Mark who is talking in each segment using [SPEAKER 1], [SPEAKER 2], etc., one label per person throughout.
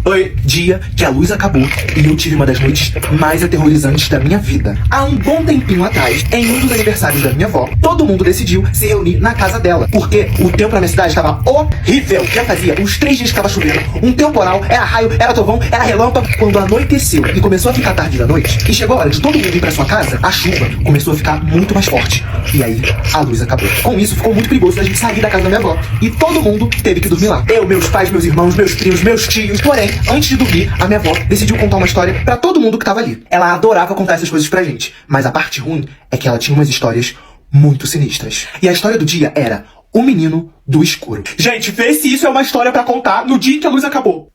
[SPEAKER 1] Foi dia que a luz acabou e eu tive uma das noites mais aterrorizantes da minha vida. Há um bom tempinho atrás, em um dos aniversários da minha avó, todo mundo decidiu se reunir na casa dela, porque o tempo na minha cidade estava horrível. Já fazia uns 3 dias que estava chovendo, um temporal, era raio, era trovão, era relâmpago. Quando anoiteceu e começou a ficar tarde da noite, e chegou a hora de todo mundo ir pra sua casa, a chuva começou a ficar muito mais forte. E aí, a luz acabou. Com isso, ficou muito perigoso a gente sair da casa da minha avó. E todo mundo teve que dormir lá. Eu, meus pais, meus irmãos, meus primos, meus tios. Porém, antes de dormir, a minha avó decidiu contar uma história pra todo mundo que tava ali. Ela adorava contar essas coisas pra gente. Mas a parte ruim é que ela tinha umas histórias muito sinistras. E a história do dia era O Menino do Escuro. Gente, vê se isso é uma história pra contar no dia em que a luz acabou.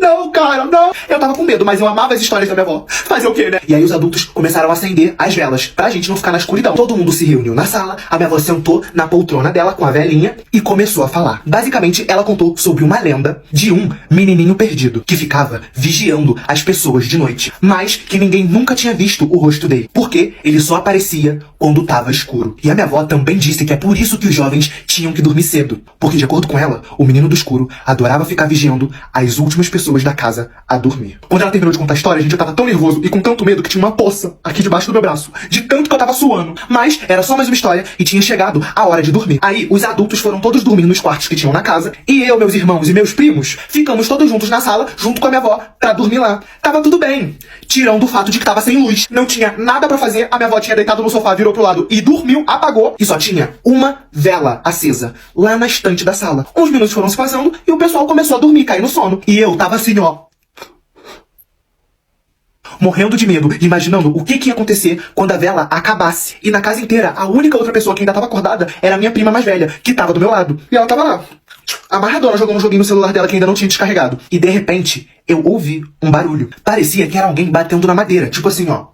[SPEAKER 1] Não, cara, não. Eu tava com medo, mas eu amava as histórias da minha avó. Fazer o quê, né? E aí os adultos começaram a acender as velas, pra gente não ficar na escuridão. Todo mundo se reuniu na sala, a minha avó sentou na poltrona dela com a velhinha e começou a falar. Basicamente, ela contou sobre uma lenda de um menininho perdido, que ficava vigiando as pessoas de noite, mas que ninguém nunca tinha visto o rosto dele, porque ele só aparecia quando tava escuro. E a minha avó também disse que é por isso que os jovens tinham que dormir cedo, porque de acordo com ela, o menino do escuro adorava ficar vigiando as últimas pessoas da casa a dormir. Quando ela terminou de contar a história, gente, eu tava tão nervoso e com tanto medo que tinha uma poça aqui debaixo do meu braço, de tanto que eu tava suando. Mas era só mais uma história e tinha chegado a hora de dormir. Aí os adultos foram todos dormir nos quartos que tinham na casa e eu, meus irmãos e meus primos ficamos todos juntos na sala, junto com a minha avó, pra dormir lá. Tava tudo bem, tirando o fato de que tava sem luz. Não tinha nada pra fazer, a minha avó tinha deitado no sofá, virou pro lado e dormiu, apagou, e só tinha uma vela acesa lá na estante da sala. Uns minutos foram se passando e o pessoal começou a dormir, cair no sono. E eu tava assim, ó, morrendo de medo, imaginando o que ia acontecer quando a vela acabasse. E na casa inteira, a única outra pessoa que ainda tava acordada era a minha prima mais velha, que tava do meu lado. E ela tava lá, amarradona, jogando um joguinho no celular dela que ainda não tinha descarregado. E de repente, eu ouvi um barulho. Parecia que era alguém batendo na madeira, tipo assim, ó.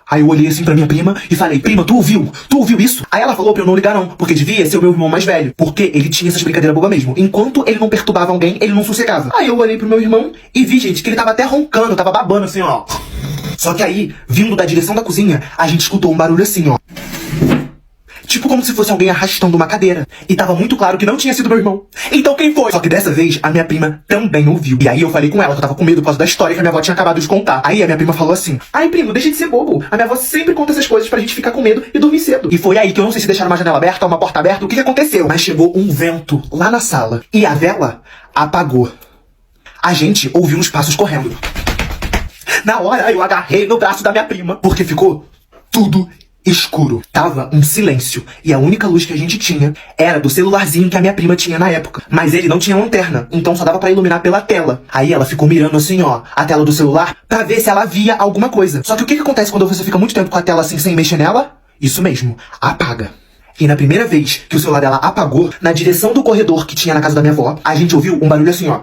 [SPEAKER 1] Aí eu olhei assim pra minha prima e falei, prima, tu ouviu? Tu ouviu isso? Aí ela falou pra eu não ligar não, porque devia ser o meu irmão mais velho, porque ele tinha essas brincadeiras boba mesmo. Enquanto ele não perturbava alguém, ele não sossegava. Aí eu olhei pro meu irmão e vi, gente, que ele tava até roncando, tava babando assim, ó. Só que aí, vindo da direção da cozinha, a gente escutou um barulho assim, ó. Tipo como se fosse alguém arrastando uma cadeira. E tava muito claro que não tinha sido meu irmão. Então quem foi? Só que dessa vez, a minha prima também ouviu. E aí eu falei com ela que eu tava com medo por causa da história que a minha avó tinha acabado de contar. Aí a minha prima falou assim, ai primo, deixa de ser bobo. A minha avó sempre conta essas coisas pra gente ficar com medo e dormir cedo. E foi aí que eu não sei se deixaram uma janela aberta ou uma porta aberta, o que aconteceu. Mas chegou um vento lá na sala. E a vela apagou. A gente ouviu uns passos correndo. Na hora eu agarrei no braço da minha prima, porque ficou tudo escuro. Tava um silêncio. E a única luz que a gente tinha era do celularzinho que a minha prima tinha na época. Mas ele não tinha lanterna, então só dava pra iluminar pela tela. Aí ela ficou mirando assim, ó, a tela do celular, pra ver se ela via alguma coisa. Só que o que acontece quando você fica muito tempo com a tela assim, sem mexer nela? Isso mesmo, apaga. E na primeira vez que o celular dela apagou, na direção do corredor que tinha na casa da minha avó, a gente ouviu um barulho assim, ó.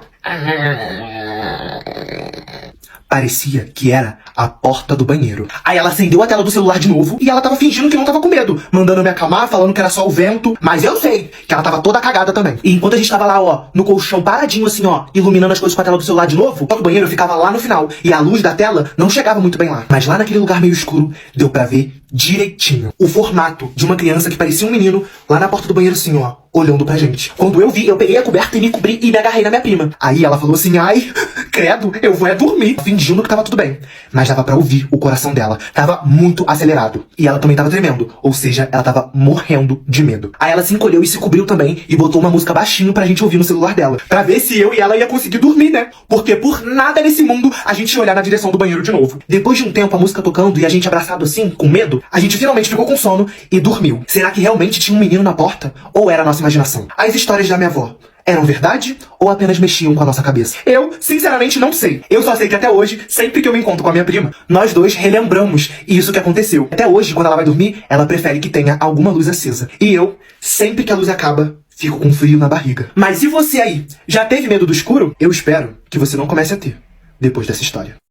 [SPEAKER 1] Parecia que era a porta do banheiro. Aí ela acendeu a tela do celular de novo e ela tava fingindo que não tava com medo, mandando me acalmar, falando que era só o vento. Mas eu sei que ela tava toda cagada também. E enquanto a gente tava lá, ó, no colchão paradinho assim, ó, iluminando as coisas com a tela do celular de novo, o banheiro ficava lá no final e a luz da tela não chegava muito bem lá. Mas lá naquele lugar meio escuro, deu pra ver direitinho o formato de uma criança que parecia um menino lá na porta do banheiro assim, ó, olhando pra gente. Quando eu vi, eu peguei a coberta e me cobri e me agarrei na minha prima. Aí ela falou assim, ai, credo, eu vou dormir. Fingindo que tava tudo bem. Mas dava pra ouvir o coração dela. Tava muito acelerado. E ela também tava tremendo. Ou seja, ela tava morrendo de medo. Aí ela se encolheu e se cobriu também e botou uma música baixinho pra gente ouvir no celular dela. Pra ver se eu e ela ia conseguir dormir, né? Porque por nada nesse mundo a gente ia olhar na direção do banheiro de novo. Depois de um tempo a música tocando e a gente abraçado assim, com medo, a gente finalmente ficou com sono e dormiu. Será que realmente tinha um menino na porta? Ou era a nossa imaginação? As histórias da minha avó eram verdade ou apenas mexiam com a nossa cabeça? Eu, sinceramente, não sei. Eu só sei que até hoje, sempre que eu me encontro com a minha prima, nós dois relembramos isso que aconteceu. Até hoje, quando ela vai dormir, ela prefere que tenha alguma luz acesa. E eu, sempre que a luz acaba, fico com frio na barriga. Mas e você aí? Já teve medo do escuro? Eu espero que você não comece a ter, depois dessa história.